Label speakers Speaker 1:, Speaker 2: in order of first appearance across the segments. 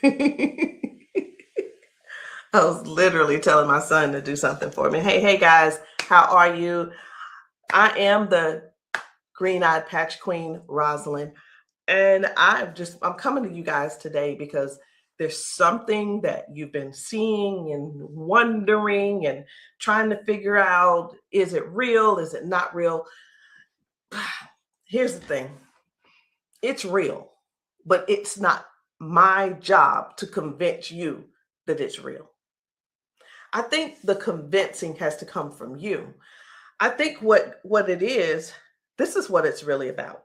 Speaker 1: I was literally telling my son to do something for me. Hey guys, how are you? I am the green-eyed patch queen, Rosalind, and I'm coming to you guys today because there's something that you've been seeing and wondering and trying to figure out, is it real? Is it not real? Here's the thing. It's real, but it's not my job to convince you that it's real. I think the convincing has to come from you. I think what it is, this is what it's really about.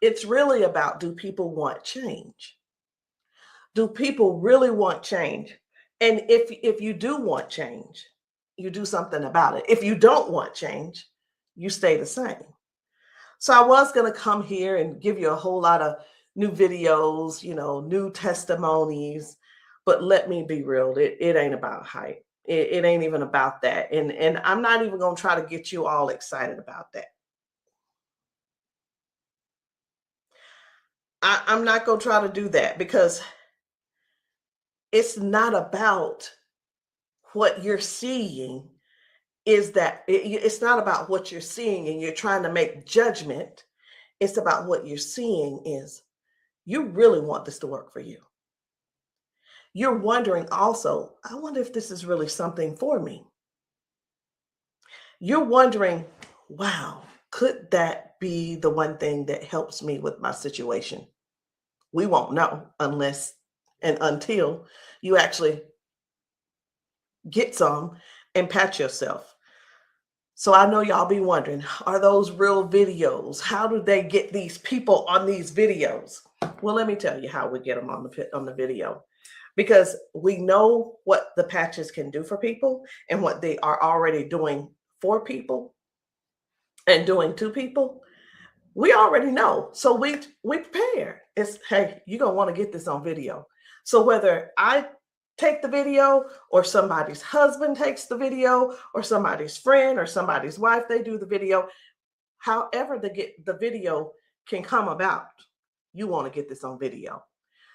Speaker 1: It's really about, do people want change? Do people really want change? And if you do want change, you do something about it. If you don't want change, you stay the same. So I was going to come here and give you a whole lot of new videos, new testimonies, but let me be real, it ain't about hype. It ain't even about that. And I'm not even going to try to get you all excited about that. I'm not going to try to do that because it's not about what you're seeing. It's not about what you're seeing and you're trying to make judgment. It's about what you're seeing is you really want this to work for you. You're wondering also, I wonder if this is really something for me. You're wondering, wow, could that be the one thing that helps me with my situation? We won't know unless and until you actually get some and pat yourself. So I know y'all be wondering, are those real videos? How do they get these people on these videos? Well, let me tell you how we get them on the video. Because we know what the patches can do for people and what they are already doing for people and doing to people. We already know. So we prepare. It's, hey, you're going to want to get this on video. So whether I take the video or somebody's husband takes the video or somebody's friend or somebody's wife, they do the video, however the video can come about, you want to get this on video.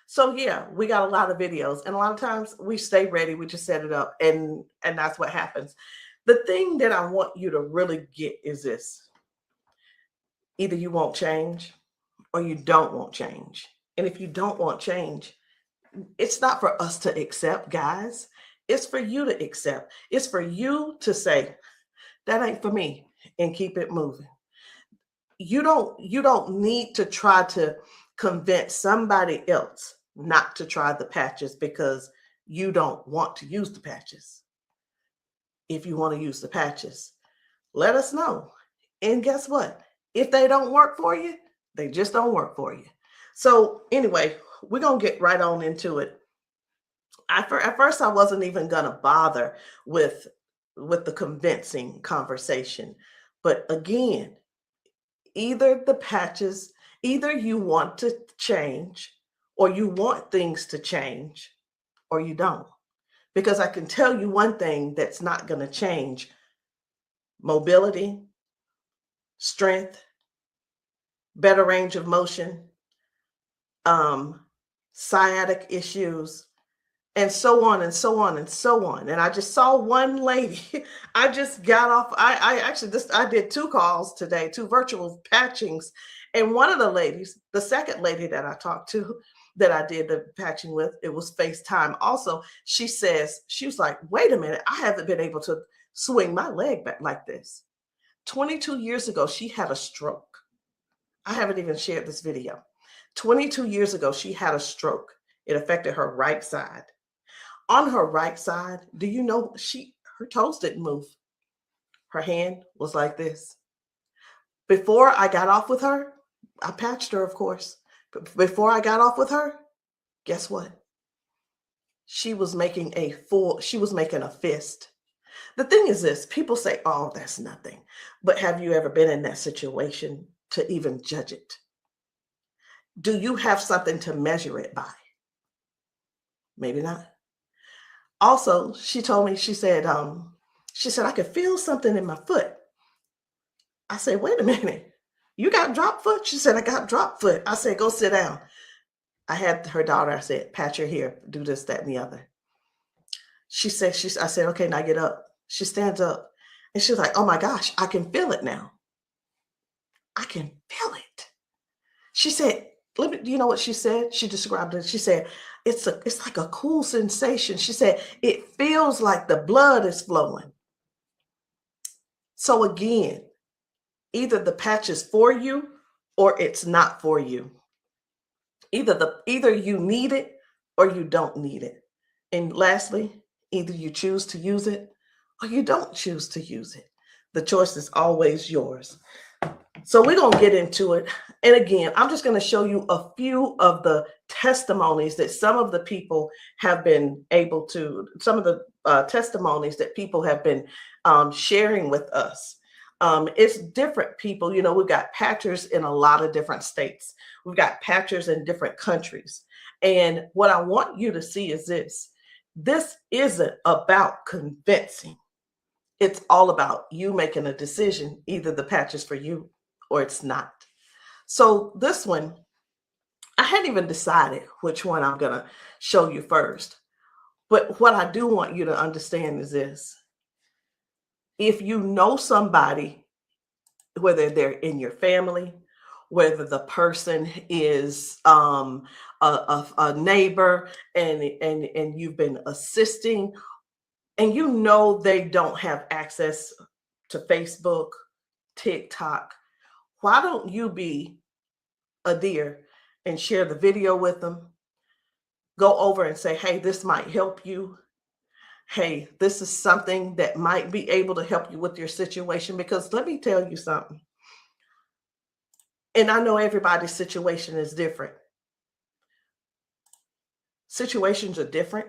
Speaker 1: So yeah, we got a lot of videos, and a lot of times we stay ready. We just set it up, and that's what happens. The thing that I want you to really get is this: either you won't change, or you don't want change. And if you don't want change, it's not for us to accept, guys. It's for you to accept. It's for you to say, that ain't for me, and keep it moving. You don't need to try to convince somebody else not to try the patches because you don't want to use the patches. If you want to use the patches, let us know. And guess what? If they don't work for you, they just don't work for you. So anyway, we're going to get right on into it. At first, I wasn't even going to bother with the convincing conversation. But again, either the patches, either you want to change or you want things to change or you don't. Because I can tell you one thing that's not going to change: mobility, strength, better range of motion, sciatic issues, and so on and so on and so on. And I just saw one lady. I just got off. I did 2 calls today, 2 virtual patchings. And one of the ladies, the second lady that I talked to, that I did the patching with, it was FaceTime also. She was like, wait a minute, I haven't been able to swing my leg back like this. 22 years ago, she had a stroke. I haven't even shared this video. 22 years ago, she had a stroke. It affected her right side. On her right side, do you know her toes didn't move? Her hand was like this. Before I got off with her, I patched her, of course. But before I got off with her, guess what? She was making a fist. The thing is this: people say, oh, that's nothing. But have you ever been in that situation to even judge it? Do you have something to measure it by? Maybe not. Also, she told me, she said, I could feel something in my foot. I said, wait a minute, you got drop foot? She said, I got drop foot. I said, go sit down. I had her daughter, I said, pat your hair, do this, that, and the other. I said, okay, now get up. She stands up and she's like, oh my gosh, I can feel it now. I can feel it. She said, do you know what she said? She described it. She said, it's like a cool sensation. She said, it feels like the blood is flowing. So again, either the patch is for you or it's not for you. Either you need it or you don't need it. And lastly, either you choose to use it or you don't choose to use it. The choice is always yours. So we're going to get into it. And again, I'm just going to show you a few of the testimonies that some of the people have been able to, some of the testimonies that people have been sharing with us. It's different people. You know, we've got patchers in a lot of different states. We've got patchers in different countries. And what I want you to see is this. This isn't about convincing. It's all about you making a decision. Either the patch is for you or it's not. So this one, I hadn't even decided which one I'm going to show you first. But what I do want you to understand is this. If you know somebody, whether they're in your family, whether the person is a neighbor and you've been assisting, and you know they don't have access to Facebook, TikTok, why don't you be a dear and share the video with them? Go over and say, hey, this might help you. Hey, this is something that might be able to help you with your situation. Because let me tell you something. And I know everybody's situation is different. Situations are different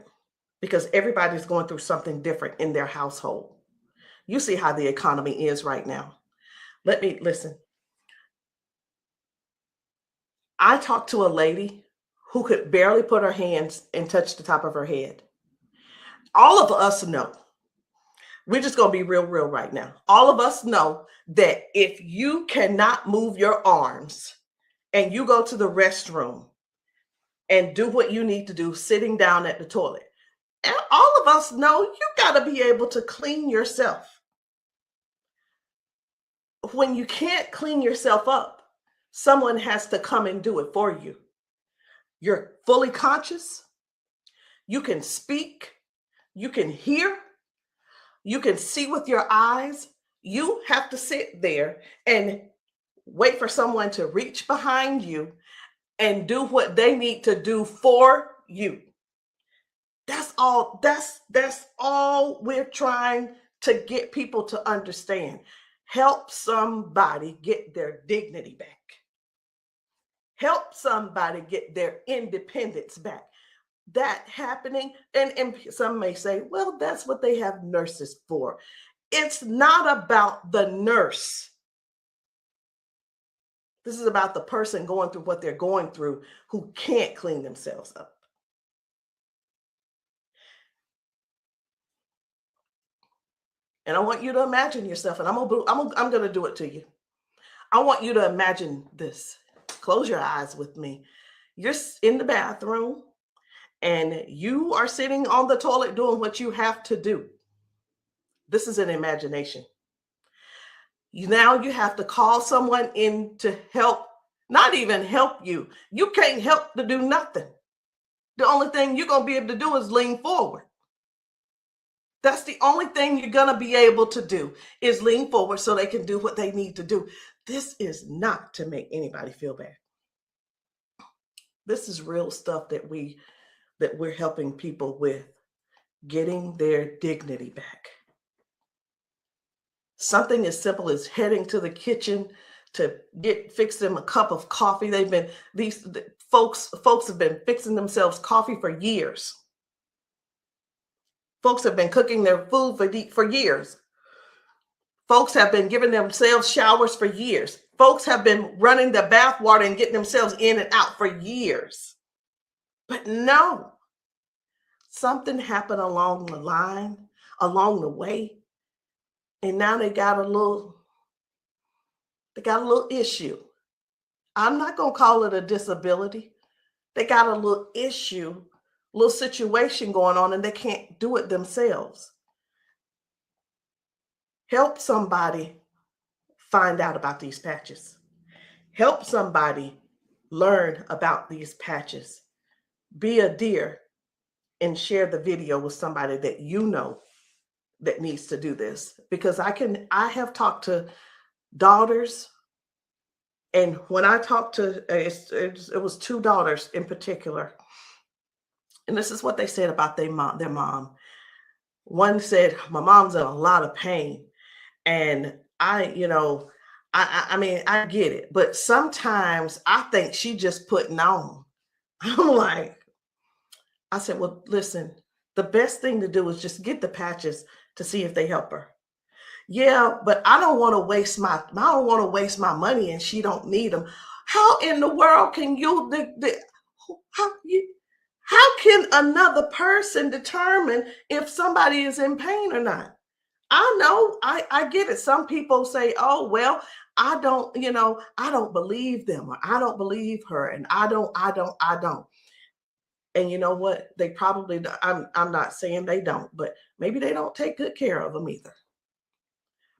Speaker 1: because everybody's going through something different in their household. You see how the economy is right now. Listen. I talked to a lady who could barely put her hands and touch the top of her head. All of us know, we're just going to be real right now. All of us know that if you cannot move your arms and you go to the restroom and do what you need to do sitting down at the toilet, and all of us know you got to be able to clean yourself. When you can't clean yourself up, someone has to come and do it for you. You're fully conscious. You can speak. You can hear. You can see with your eyes. You have to sit there and wait for someone to reach behind you and do what they need to do for you. That's all. That's all we're trying to get people to understand. Help somebody get their dignity back. Help somebody get their independence back. That happening, and some may say, well, that's what they have nurses for. It's not about the nurse. This is about the person going through what they're going through who can't clean themselves up. And I want you to imagine yourself, and I'm going to do it to you. I want you to imagine this. Close your eyes with me. You're in the bathroom and you are sitting on the toilet doing what you have to do. This is an imagination. Now you have to call someone in to help, not even help you. You can't help to do nothing. The only thing you're going to be able to do is lean forward. That's the only thing you're going to be able to do is lean forward so they can do what they need to do. This is not to make anybody feel bad. This is real stuff that we're helping people with, getting their dignity back. Something as simple as heading to the kitchen to fix them a cup of coffee. These folks have been fixing themselves coffee for years. Folks have been cooking their food for years. Folks have been giving themselves showers for years. Folks have been running the bath water and getting themselves in and out for years. But no, something happened along the line, along the way, and now they got a little issue. I'm not going to call it a disability They got a little issue, little situation going on, and they can't do it themselves. Help somebody find out about these patches. Help somebody learn about these patches. Be a dear and share the video with somebody that you know that needs to do this. Because I have talked to daughters, and when I talked to, it was two daughters in particular, and this is what they said about their mom. One said, my mom's in a lot of pain. And I mean, I get it, but sometimes I think she just putting on. I'm like, I said, well, listen, the best thing to do is just get the patches to see if they help her. Yeah, but I don't want to waste my money and she don't need them. How in the world can how you how can another person determine if somebody is in pain or not? I know, I get it. Some people say, oh, well, I don't believe them, or I don't believe her, and I don't. And you know what? They probably, I'm not saying they don't, but maybe they don't take good care of them either.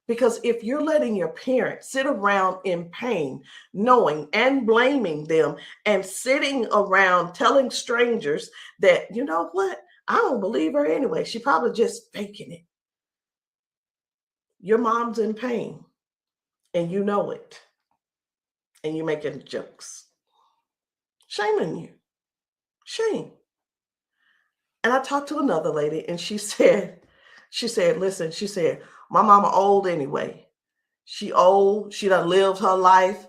Speaker 1: Because if you're letting your parents sit around in pain, knowing and blaming them, and sitting around telling strangers that, you know what, I don't believe her anyway, she probably just faking it. Your mom's in pain and you know it, and you're making jokes. Shame on you. Shame. And I talked to another lady and listen, she said, my mama old anyway. She old, she done lived her life,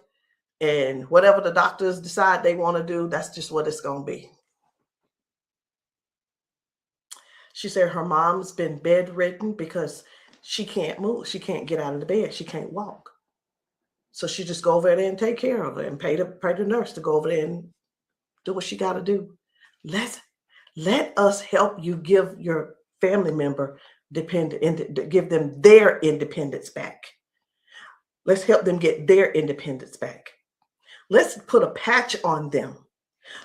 Speaker 1: and whatever the doctors decide they want to do, that's just what it's going to be. She said her mom's been bedridden because she can't move. She can't get out of the bed. She can't walk. So she just go over there and take care of her and pay the nurse to go over there and do what she got to do. Let us help you give your family member give them their independence back. Let's help them get their independence back. Let's put a patch on them.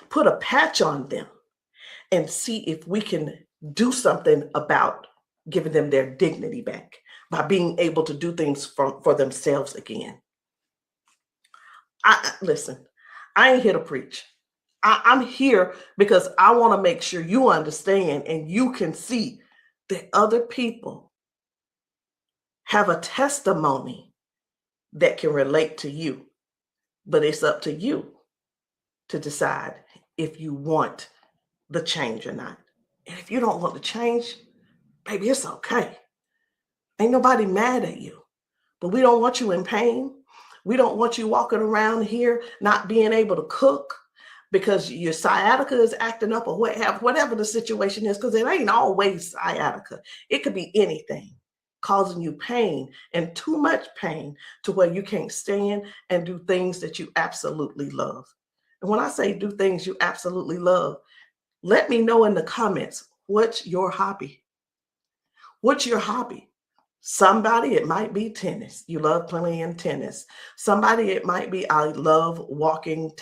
Speaker 1: Put a patch on them and see if we can do something about giving them their dignity back by being able to do things for themselves again. Listen, I ain't here to preach. I'm here because I want to make sure you understand and you can see that other people have a testimony that can relate to you. But it's up to you to decide if you want the change or not. And if you don't want the change, baby, it's okay. Ain't nobody mad at you. But we don't want you in pain. We don't want you walking around here not being able to cook because your sciatica is acting up, or whatever the situation is, because it ain't always sciatica. It could be anything causing you pain, and too much pain to where you can't stand and do things that you absolutely love. And when I say do things you absolutely love, let me know in the comments, what's your hobby? What's your hobby? Somebody, it might be tennis. You love playing tennis. Somebody, it might be, I love walking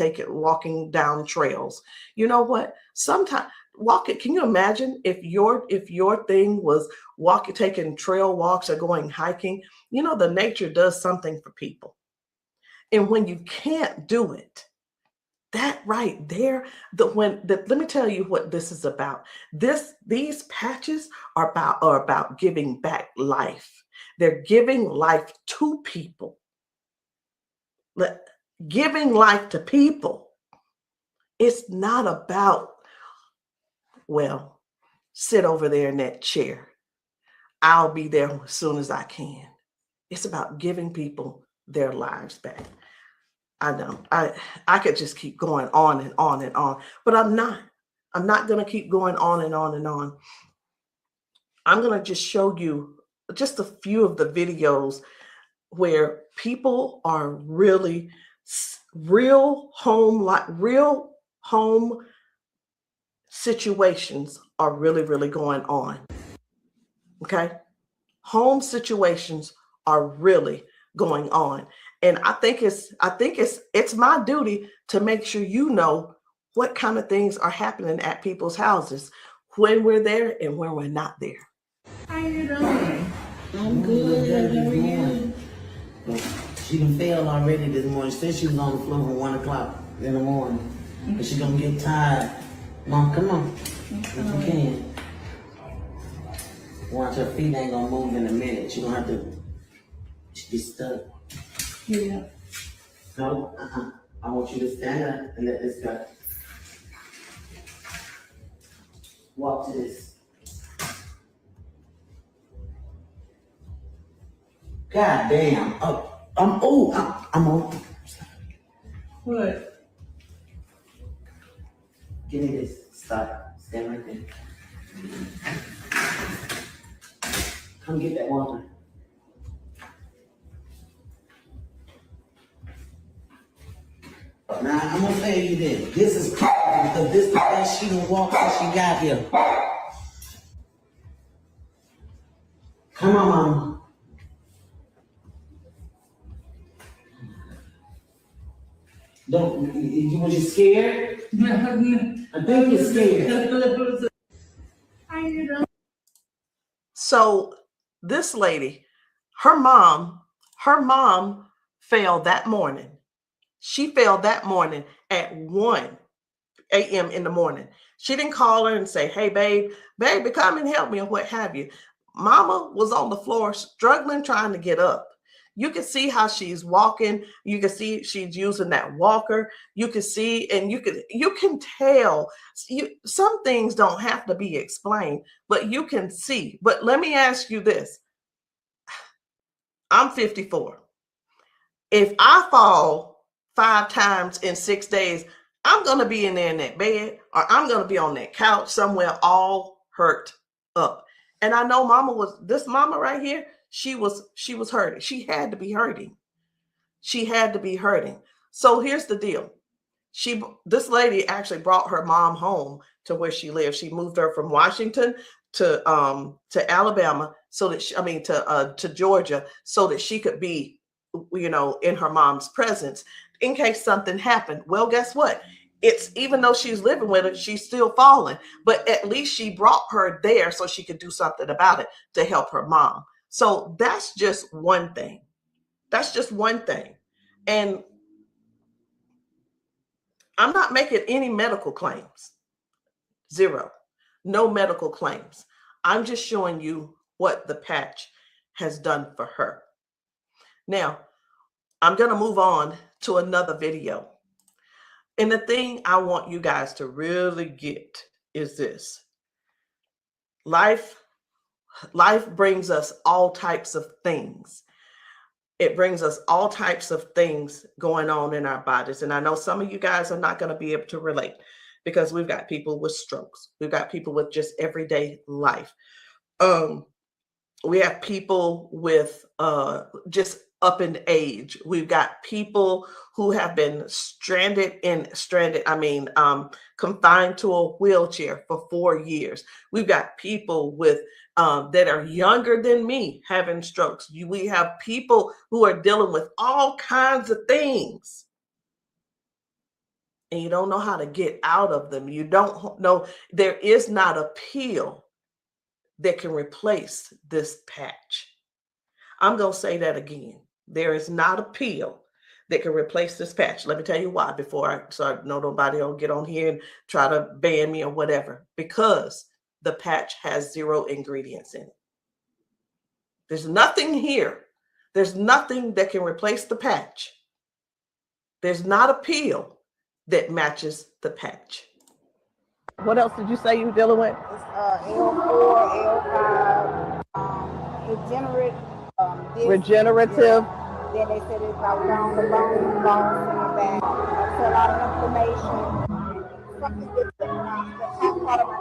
Speaker 1: down trails. You know what? Sometimes walking, can you imagine if your thing was taking trail walks or going hiking? You know, the nature does something for people. And when you can't do it, that right there, let me tell you what this is about. These patches are about giving back life. They're giving life to people. Giving life to people. It's not about, well, sit over there in that chair. I'll be there as soon as I can. It's about giving people their lives back. I know I could just keep going on and on and on, but I'm not going to keep going on and on and on. I'm going to just show you just a few of the videos where people are really real home situations are really going on. Okay. Home situations are really going on. And I think it's my duty to make sure you know what kind of things are happening at people's houses when we're there and when we're not there.
Speaker 2: How you doing? I'm good. How are you?
Speaker 3: She done failed already this morning. She said she was on the floor from 1 o'clock in the morning. But she gonna get tired. Mom, come on. If you can. Watch, her feet ain't gonna move in a minute. She gonna have to be stuck.
Speaker 2: Yeah.
Speaker 3: No, I want you to stand up and let this go. Walk to this. God damn. I'm on.
Speaker 2: What?
Speaker 3: Give me this. Stop. Stand right there. Come get that water. Now, I'm gonna tell you this. This is critical because this is the best she done walked since she got here. Come on, Mama. Was you scared? I think you're scared.
Speaker 2: How you doing?
Speaker 1: So this lady, her mom fell that morning. She fell that morning at 1 a.m. in the morning. She didn't call her and say, hey, baby, come and help me, or what have you. Mama was on the floor struggling, trying to get up. You can see how she's walking. You can see she's using that walker. You can see, and you can tell. Some things don't have to be explained, but you can see. But let me ask you this. I'm 54. If I fall 5 times in 6 days, I'm going to be in there in that bed, or I'm going to be on that couch somewhere all hurt up. And I know this mama right here, she was hurting. She had to be hurting. She had to be hurting. So here's the deal. This lady actually brought her mom home to where she lives. She moved her from Washington to Alabama to Georgia, so that she could be, in her mom's presence in case something happened. Well, guess what? It's, even though she's living with her, she's still falling, but at least she brought her there so she could do something about it to help her mom. So that's just one thing. That's just one thing. And I'm not making any medical claims. Zero. No medical claims. I'm just showing you what the patch has done for her. Now, I'm going to move on to another video. And the thing I want you guys to really get is this. Life brings us all types of things. It brings us all types of things going on in our bodies. And I know some of you guys are not going to be able to relate, because we've got people with strokes. We've got people with just everyday life. We have people with just up in age. We've got people who have been confined to a wheelchair for 4 years. We've got people with that are younger than me having strokes. We have people who are dealing with all kinds of things, and you don't know how to get out of them. You don't know. There is not a pill that can replace this patch. I'm going to say that again. There is not a pill that can replace this patch. Let me tell you why, so I know nobody will get on here and try to ban me or whatever. Because the patch has 0 ingredients in it. There's nothing here. There's nothing that can replace the patch. There's not a pill that matches the patch. What else did you say you were dealing with?
Speaker 4: It's L4, L5,
Speaker 1: regenerative.
Speaker 4: Yeah. Then they said it's about down the bone, loss in the back. That's a lot of inflammation. Something that's part of my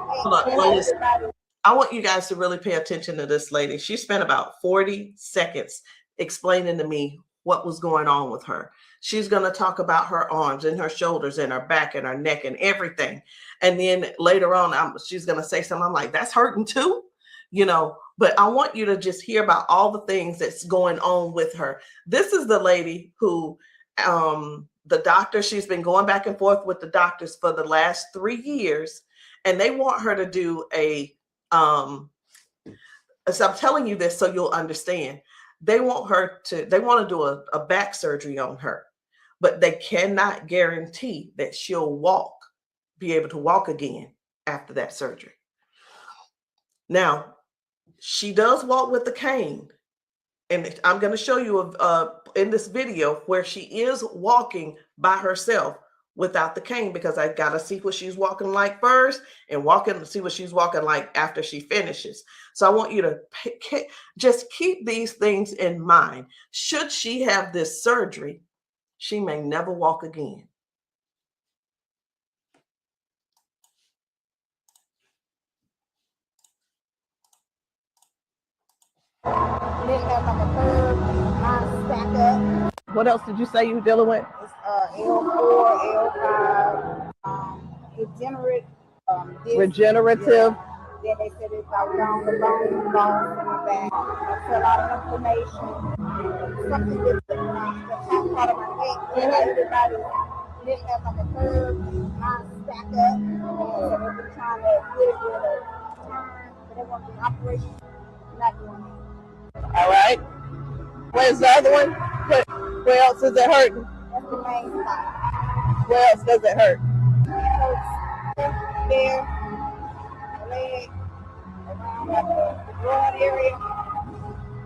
Speaker 4: head.
Speaker 1: I want you guys to really pay attention to this lady. She spent about 40 seconds explaining to me what was going on with her. She's going to talk about her arms and her shoulders and her back and her neck and everything. And then later on, she's going to say something. I'm like, that's hurting too, but I want you to just hear about all the things that's going on with her. This is the lady who the doctor, she's been going back and forth with the doctors for the last 3 years, and they want her to do a so I'm telling you this so you'll understand. They want to do a back surgery on her, but they cannot guarantee that she'll be able to walk again after that surgery. Now, she does walk with the cane, and I'm going to show you in this video where she is walking by herself without the cane, because I got to see what she's walking like first and see what she's walking like after she finishes. So I want you to just keep these things in mind. Should she have this surgery, she may never walk again. What else did you say you were dealing with?
Speaker 4: It's L4, L5, regenerative. Yeah. Then they said it's out down the bone in the back. I feel a lot of inflammation. Something with the top part of my neck. Everybody living up like a curve, mine stack up. So they've been trying to get it with a turn, but they want the operation. Not doing it.
Speaker 1: All right. Where's the other one? Where else is it hurting?
Speaker 4: That's the main spot.
Speaker 1: Where else does it hurt?
Speaker 4: It hurts there, leg, around like the broad area,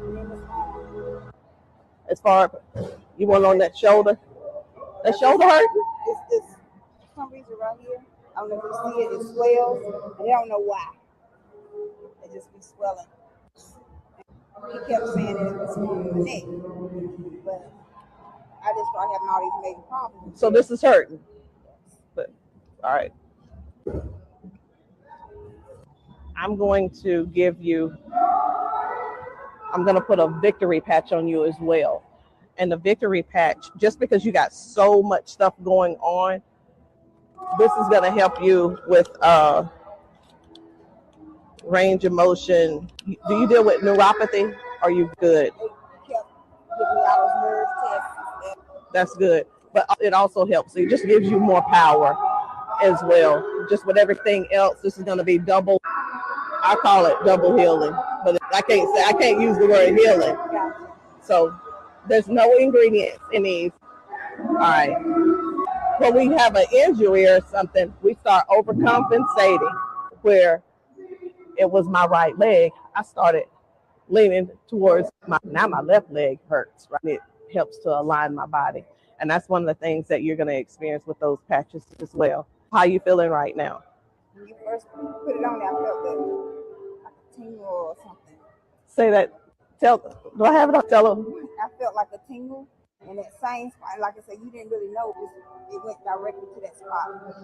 Speaker 4: and then it's on.
Speaker 1: As far you want on that shoulder? That shoulder hurt?
Speaker 4: It's this, for some reason right here. I don't know if you see it, it swells, and I don't know why. It just be swelling. He kept saying that it was on the neck, but I just started having all these major problems.
Speaker 1: So this is hurting. But, all right. I'm going to put a victory patch on you as well. And the victory patch, just because you got so much stuff going on, this is going to help you with range of motion. Do you deal with neuropathy? Are you good?
Speaker 4: They kept giving me all those nerve tests.
Speaker 1: That's good. But it also helps. It just gives you more power as well. Just with everything else, this is going to be double. I call it double healing, but I can't use the word healing. So there's no ingredients in these. All right. When we have an injury or something, we start overcompensating. Where it was my right leg, I started leaning towards now my left leg hurts, right? It helps to align my body. And that's one of the things that you're going to experience with those patches as well. How are you feeling right now?
Speaker 4: When you first put it on, I felt like a tingle or something.
Speaker 1: Say that. Do I have it? Tell them.
Speaker 4: I felt like a tingle, and that same spot, like I said, you didn't really know it went directly to that spot.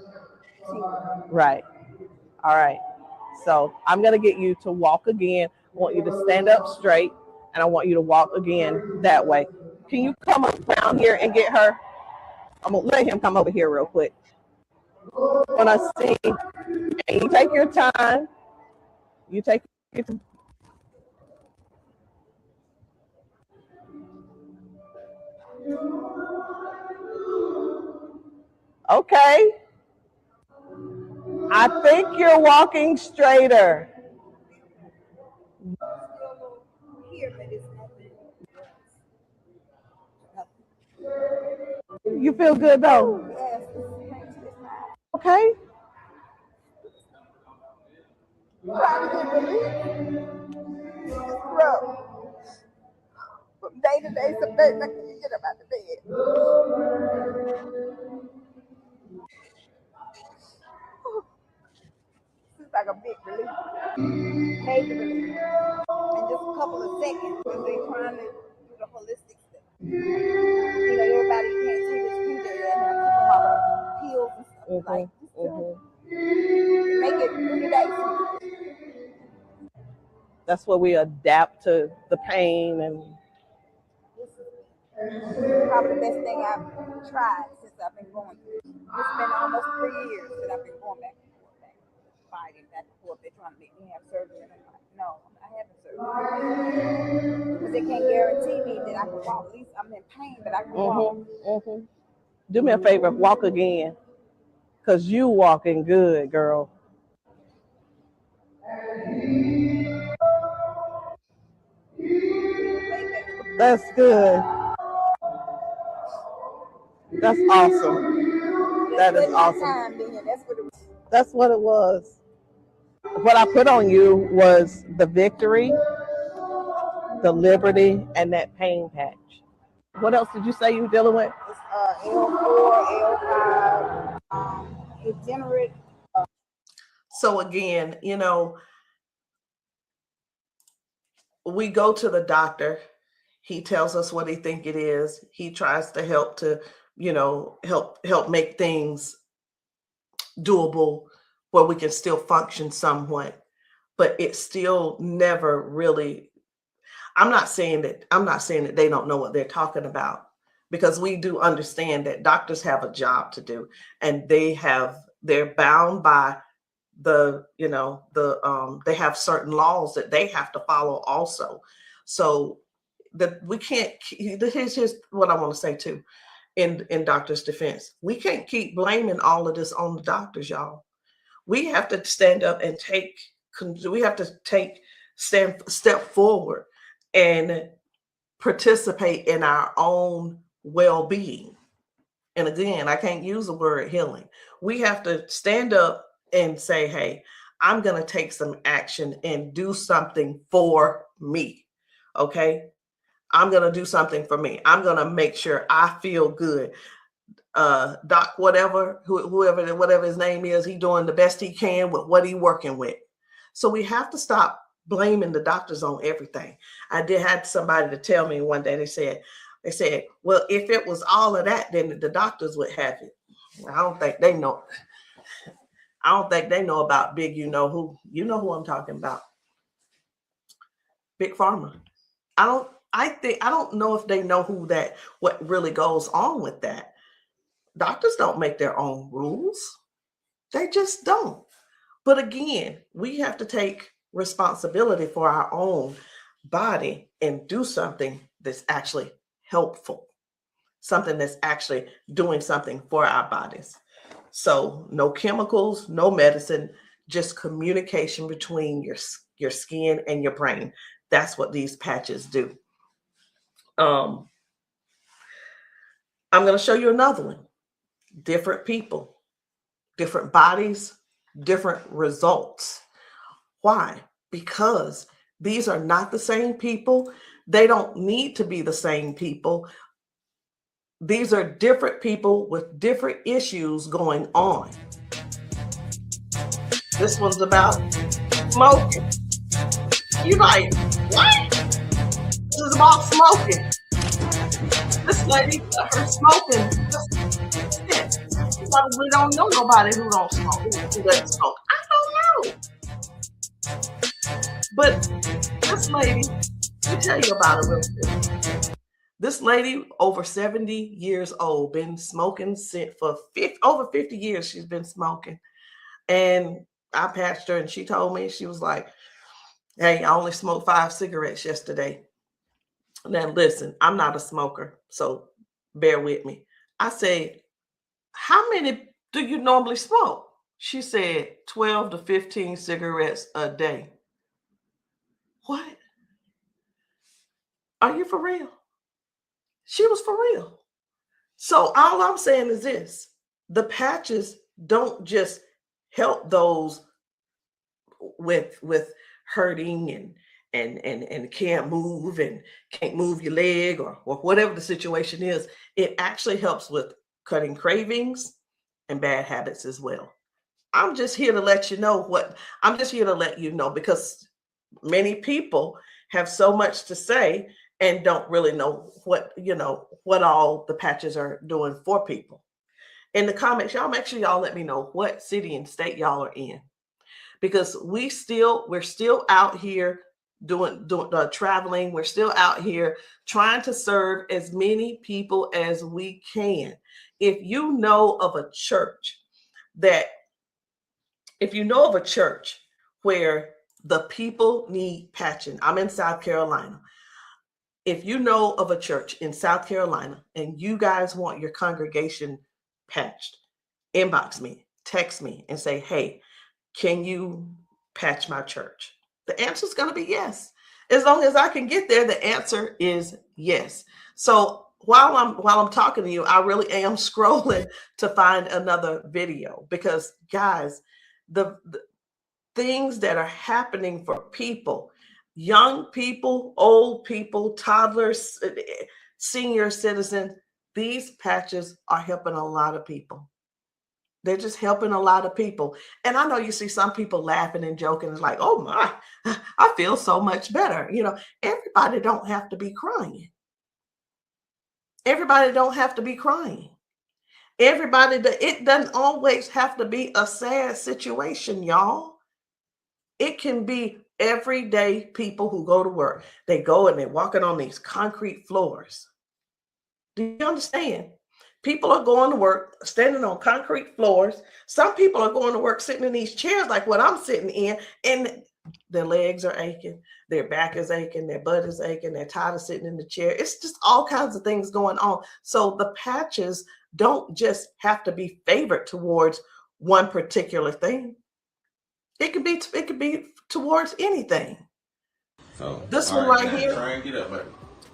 Speaker 4: Tingle.
Speaker 1: Right. All right. So I'm going to get you to walk again. I want you to stand up straight, and I want you to walk again that way. Can you come up down here and get her? I'm going to let him come over here real quick. When I sing, and you take your time. You take your time. Okay. I think you're walking straighter. You feel good though? Okay.
Speaker 4: From day to day, some days I can't get up out of bed. It's like a big relief, major relief, in just a couple of seconds because they're trying to do the holistic stuff. You know, everybody can't see this picture and I keep them all the pills and stuff like make it 3 days.
Speaker 1: That's where we adapt to the pain and.
Speaker 4: This is probably the best thing I've tried since I've been going through. It's been almost 3 years that I've been going back and forth, fighting back and forth. They're trying to make me have surgery, and I'm like, no, I haven't surgery because they can't guarantee me that I can walk. At least I'm in pain, but I can walk.
Speaker 5: Do me a favor, walk again, because you walking good, girl. That's good. That's awesome. That is awesome. That's what it was. What I put on you was the victory, the liberty, and that pain patch. What else did you say you were dealing with?
Speaker 4: It's L4, L5, degenerate.
Speaker 1: So again, we go to the doctor. He tells us what he think it is. He tries to help to, help make things doable where we can still function somewhat. But it's still never really. I'm not saying that they don't know what they're talking about, because we do understand that doctors have a job to do, and they're bound by they have certain laws that they have to follow also. So that we can't. Here's what I want to say too, in doctors' defense, we can't keep blaming all of this on the doctors, y'all. We have to stand up and step forward and participate in our own well-being. And again, I can't use the word healing. We have to stand up and say, hey, I'm going to take some action and do something for me. Okay. I'm going to do something for me. I'm going to make sure I feel good. Doc, whatever his name is, he doing the best he can with what he working with. So we have to stop blaming the doctors on everything. I had somebody to tell me one day, they said, well, if it was all of that, then the doctors would have it. I don't think they know. I don't think they know about big, you know who I'm talking about. Big Pharma. I don't know if they know what really goes on with that. Doctors don't make their own rules. They just don't. But again, we have to take responsibility for our own body and do something that's actually helpful, something that's actually doing something for our bodies. So no chemicals, no medicine, just communication between your skin and your brain. That's what these patches do. I'm going to show you another one. Different people, different bodies, different results. Why? Because these are not the same people. They don't need to be the same people. These are different people with different issues going on. This one's about smoking. You're like, what? This is about smoking. This lady, her smoking. You probably don't know nobody who don't smoke, who doesn't smoke. I don't know. But this lady, let me tell you about her real quick. This lady, over 70 years old, been smoking for over 50 years. She's been smoking. And I patched her, and she told me, she was like, hey, I only smoked 5 cigarettes yesterday. Now, listen, I'm not a smoker, so bear with me. I said, how many do you normally smoke? She said 12 to 15 cigarettes a day. What? Are you for real? She was for real. So all I'm saying is this: the patches don't just help those with hurting and can't move and can't move your leg or whatever the situation is. It actually helps with cutting cravings and bad habits as well. I'm just here to let you know because many people have so much to say and don't really know what all the patches are doing for people. In the comments, y'all make sure y'all let me know what city and state y'all are in, because we're still out here doing traveling. We're still out here trying to serve as many people as we can. If you know of a church where the people need patching, I'm in South Carolina. if you know of a church in South Carolina and you guys want your congregation patched, inbox me, text me, and say, hey, can you patch my church? The answer is going to be yes. As long as I can get there, the answer is yes. So while I'm talking to you, I really am scrolling to find another video, because guys, the things that are happening for people, young people, old people, toddlers, senior citizens, these patches are helping a lot of people. They're just helping a lot of people. And I know you see some people laughing and joking. It's like, oh my, I feel so much better. You know, everybody don't have to be crying. Everybody don't have to be crying. It doesn't always have to be a sad situation, y'all. It can be everyday people who go to work. They go and they're walking on these concrete floors. Do you understand? People are going to work standing on concrete floors. Some people are going to work sitting in these chairs like what I'm sitting in, and their legs are aching, their back is aching, their butt is aching, they're tired of sitting in the chair. It's just all kinds of things going on. So the patches don't just have to be favored towards one particular thing. It could be towards anything.
Speaker 6: So
Speaker 1: this one right here,
Speaker 6: try and get up, baby.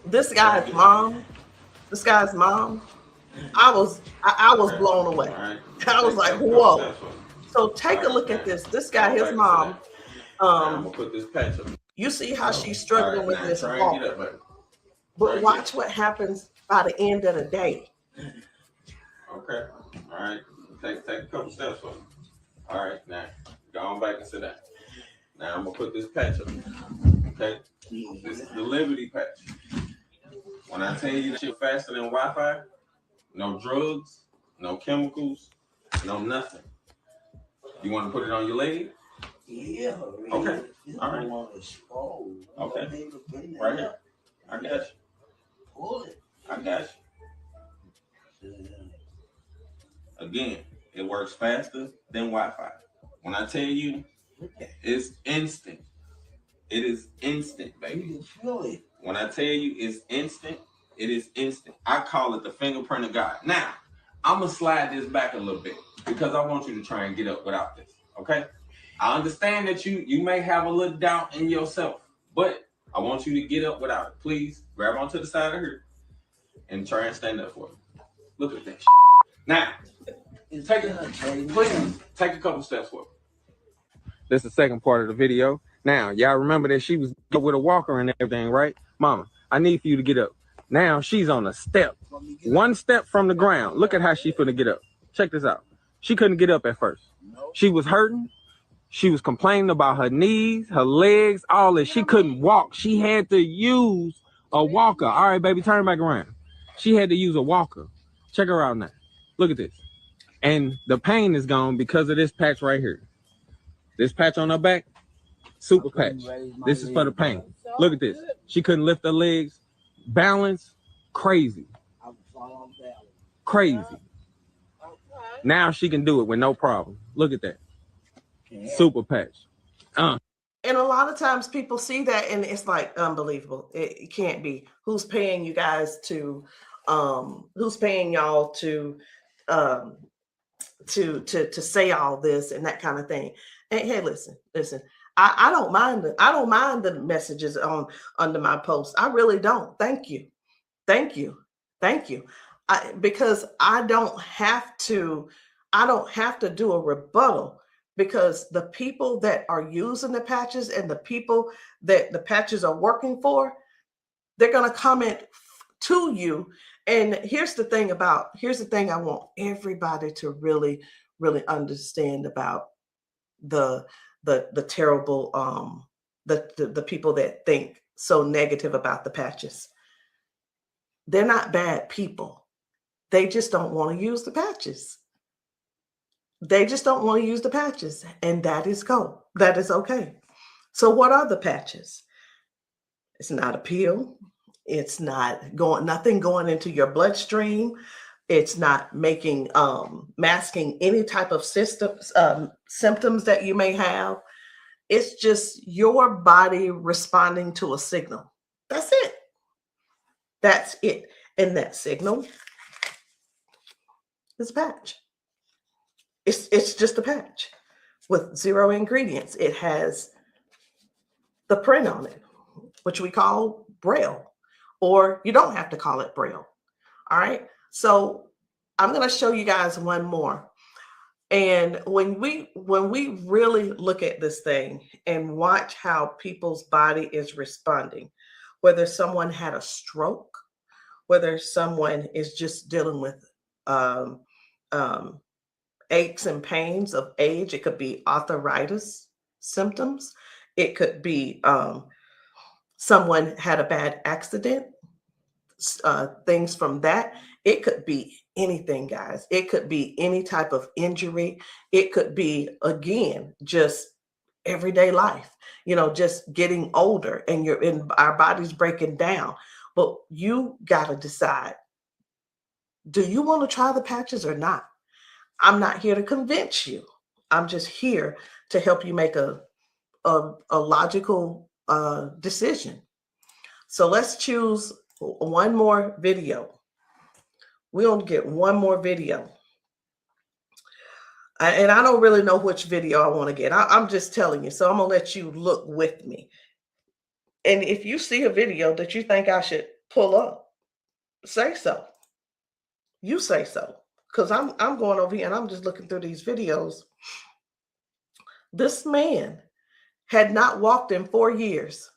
Speaker 1: This guy's mom, I was blown away.
Speaker 6: Right.
Speaker 1: I was like, whoa. So take a look at this. This guy, his mom,
Speaker 6: I'm gonna put this patch up.
Speaker 1: you see how she's struggling with this
Speaker 6: try
Speaker 1: walk.
Speaker 6: and get up, baby.
Speaker 1: But watch what happens by the end of the day.
Speaker 6: Okay. All right. Take a couple steps for me. All right. Now go on back and sit down. Now I'm gonna put this patch up. Okay. This is the Liberty patch. When I tell you that you're faster than Wi-Fi, no drugs, no chemicals, no nothing. You want to put it on your leg?
Speaker 3: Yeah.
Speaker 6: Okay. All right. Okay. Right here. I got you.
Speaker 3: Pull it.
Speaker 6: I got you. Again, it works faster than Wi-Fi. When I tell you, it's instant. It is instant, baby.
Speaker 3: You can feel it.
Speaker 6: When I tell you it's instant, it is instant. I call it the fingerprint of God. Now, I'm going to slide this back a little bit because I want you to try and get up without this, okay? I understand that you may have a little doubt in yourself, but I want you to get up without it. Please grab onto the side of her and try and stand up for me. Look at that shit. Now, take a couple steps forward. This is the second part of the video. Now, y'all remember that she was with a walker and everything, right? Mama, I need for you to get up. Now she's on a step. One step from the ground. Look at how she's finna get up. Check this out. She couldn't get up at first. She was hurting. She was complaining about her knees, her legs, all this. She couldn't walk. She had to use a walker. All right, baby, turn back around. She had to use a walker. Check her out now. Look at this. And the pain is gone because of this patch right here. This patch on her back, super patch. This is for the pain. Look at this. She couldn't lift her legs. Balance, crazy. Crazy. Now she can do it with no problem. Look at that. Super patch.
Speaker 1: And a lot of times people see that and it's like unbelievable. It can't be. Who's paying you guys to who's paying y'all to say all this and that kind of thing. And hey, listen. I don't mind the messages under my post. I really don't. Thank you. Because I don't have to do a rebuttal, because the people that are using the patches and the people that the patches are working for, they're going to comment to you. And here's the thing I want everybody to really, really understand about the terrible, the people that think so negative about the patches. They're not bad people. They just don't want to use the patches. And that is cool. That is okay. So what are the patches? It's not a pill. It's not nothing going into your bloodstream. It's not masking any type of symptoms that you may have. It's just your body responding to a signal. That's it. That's it. And that signal is a patch. It's just a patch with 0 ingredients. It has the print on it, which we call Braille, or you don't have to call it Braille. All right. So I'm going to show you guys one more. And when we really look at this thing and watch how people's body is responding, whether someone had a stroke, whether someone is just dealing with aches and pains of age, it could be arthritis symptoms, it could be someone had a bad accident, things from that. It could be anything, guys. It could be any type of injury. It could be, again, just everyday life, just getting older and our body's breaking down. But you got to decide, do you want to try the patches or not? I'm not here to convince you. I'm just here to help you make a logical decision. So let's choose one more video. We're going to get one more video. And I don't really know which video I want to get. I'm just telling you. So I'm going to let you look with me. And if you see a video that you think I should pull up, say so. You say so. Because I'm going over here and I'm just looking through these videos. This man had not walked in 4 years.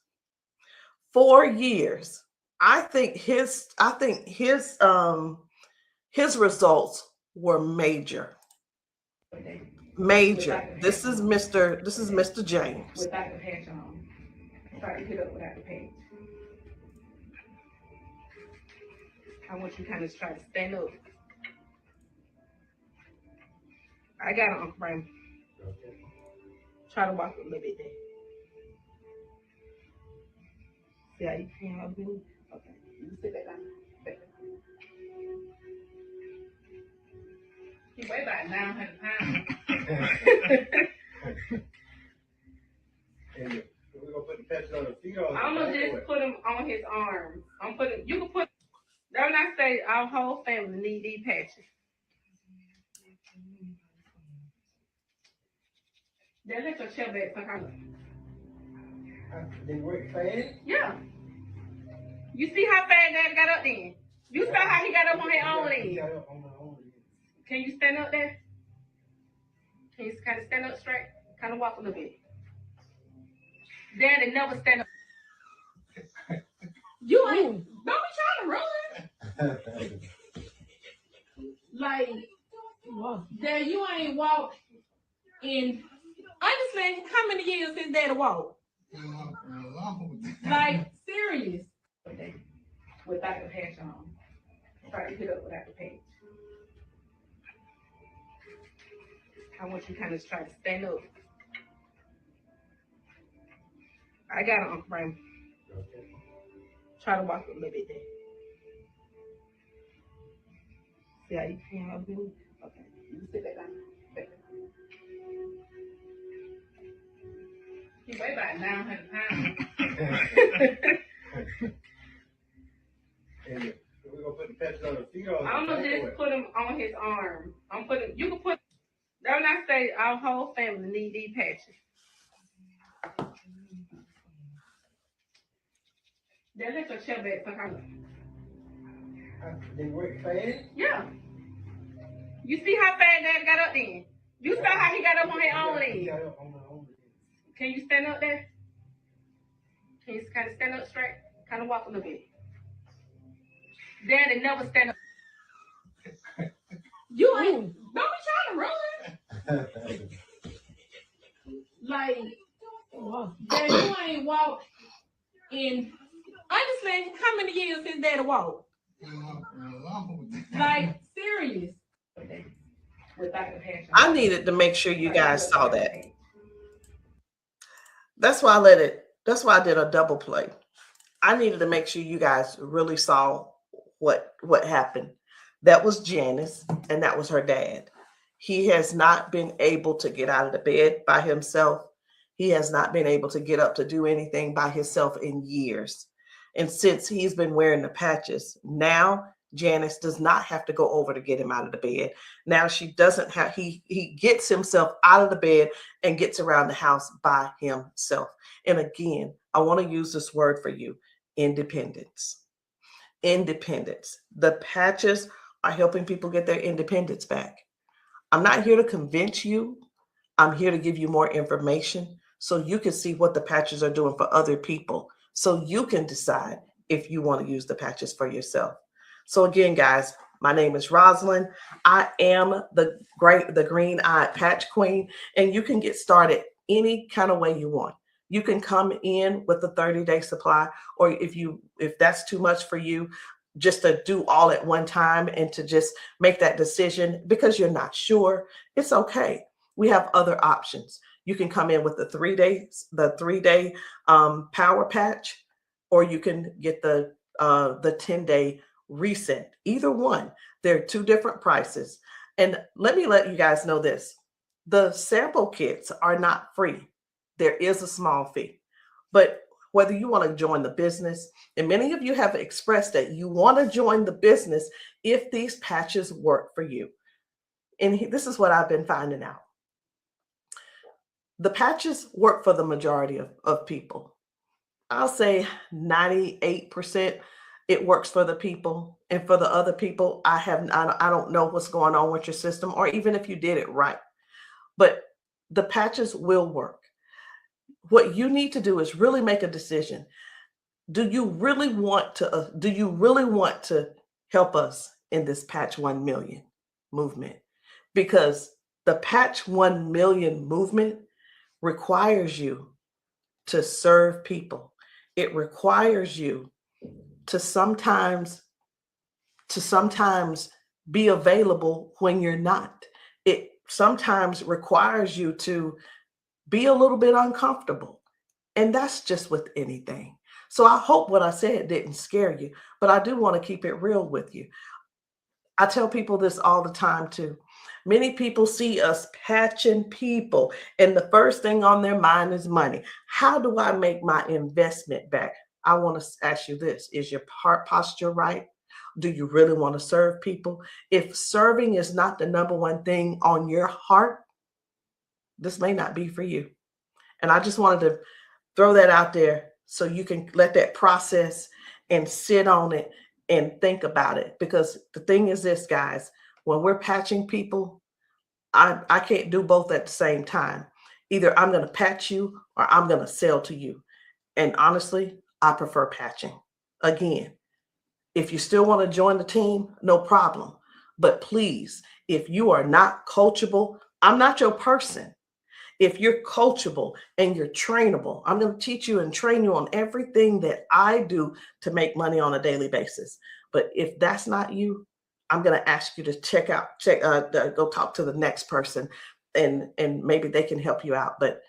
Speaker 1: 4 years. I think his results were major. Major. This is Mr. James.
Speaker 7: Without the patch on. Try to get up without the patch. I want you to kind of try to stand up. I got an Uncle Brian. Try to walk a little bit there. See how you can help me? Okay. You sit back down. Back down. He weigh about 900 pounds.
Speaker 8: And we're gonna put the patch on his feet.
Speaker 7: I'm gonna just put him on his arms. You can put, that when I say our whole family need these patches. Then let your chair back some
Speaker 8: They work fast.
Speaker 7: Yeah. You see how fast Daddy got up then? You saw how he got up on his own leg. Can you stand up there? Can you kind of stand up straight? Kind of walk a little bit. Daddy never stand up. You ain't, don't be trying to run. Like, Dad, you ain't walked in, honestly, how many years since Daddy walked? Like, serious. Without the patch on. Try to get up without the patch. I want you to kind of try to stand up. I got an Uncle Brian. Try to walk a little bit there. See how you can help me? Okay. You sit back down. Back down. He weigh about 900 pounds.
Speaker 8: And we're gonna put the patch on his feet.
Speaker 7: I'm gonna just put him on his arm. You can put, that when I say our whole family need these patches. Then let your chair back some
Speaker 8: They work fast.
Speaker 7: Yeah. You see how fast Daddy got up then? You saw how he got up on his own leg. Can you stand up there? Can you kind of stand up straight? Kind of walk a little bit. Daddy never stand up. You ain't, don't be trying to run. Like, Daddy, you ain't walked in, honestly, how many years since Daddy walked? Like, serious. Without the patch on.
Speaker 1: I needed to make sure you guys saw that. That's why I did a double play. I needed to make sure you guys really saw what happened. That was Janice, and that was her dad. He has not been able to get out of the bed by himself. He has not been able to get up to do anything by himself in years. And since he's been wearing the patches, now Janice does not have to go over to get him out of the bed. Now she doesn't have, he gets himself out of the bed and gets around the house by himself. And again, I want to use this word for you, independence. Independence. The patches are helping people get their independence back. I'm not here to convince you. I'm here to give you more information so you can see what the patches are doing for other people, so you can decide if you want to use the patches for yourself. So again, guys, my name is Rosalind. I am the green-eyed patch queen, and you can get started any kind of way you want. You can come in with a 30-day supply, or if that's too much for you, just to do all at one time and to just make that decision because you're not sure, it's okay. We have other options. You can come in with the 3-day power patch, or you can get the 10-day reset. Either one. There are 2 different prices. And let me let you guys know this. The sample kits are not free. There is a small fee. But whether you want to join the business, and many of you have expressed that you want to join the business if these patches work for you. And this is what I've been finding out. The patches work for the majority of people. I'll say 98% it works for the people. And for the other people, I don't know what's going on with your system, or even if you did it right. But the patches will work. What you need to do is really make a decision. Do you really want to help us in this Patch 1 Million movement? Because the Patch 1 Million movement requires you to serve people. It requires you to sometimes be available when you're not. It sometimes requires you to be a little bit uncomfortable. And that's just with anything. So I hope what I said didn't scare you, but I do want to keep it real with you. I tell people this all the time too. Many people see us patching people, and the first thing on their mind is money. How do I make my investment back? I want to ask you this. Is your heart posture right? Do you really want to serve people? If serving is not the number one thing on your heart, this may not be for you. And I just wanted to throw that out there so you can let that process and sit on it and think about it. Because the thing is this, guys, when we're patching people, I can't do both at the same time. Either I'm going to patch you or I'm going to sell to you. And honestly, I prefer patching. Again, if you still want to join the team, no problem. But please, if you are not coachable, I'm not your person. If you're coachable and you're trainable, I'm going to teach you and train you on everything that I do to make money on a daily basis. But if that's not you, I'm going to ask you to go talk to the next person, and maybe they can help you out. But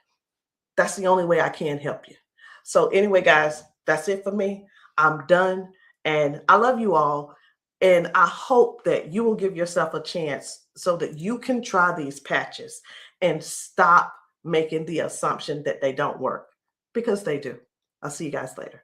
Speaker 1: that's the only way I can help you. So anyway, guys, that's it for me. I'm done. And I love you all. And I hope that you will give yourself a chance so that you can try these patches and stop making the assumption that they don't work, because they do. I'll see you guys later.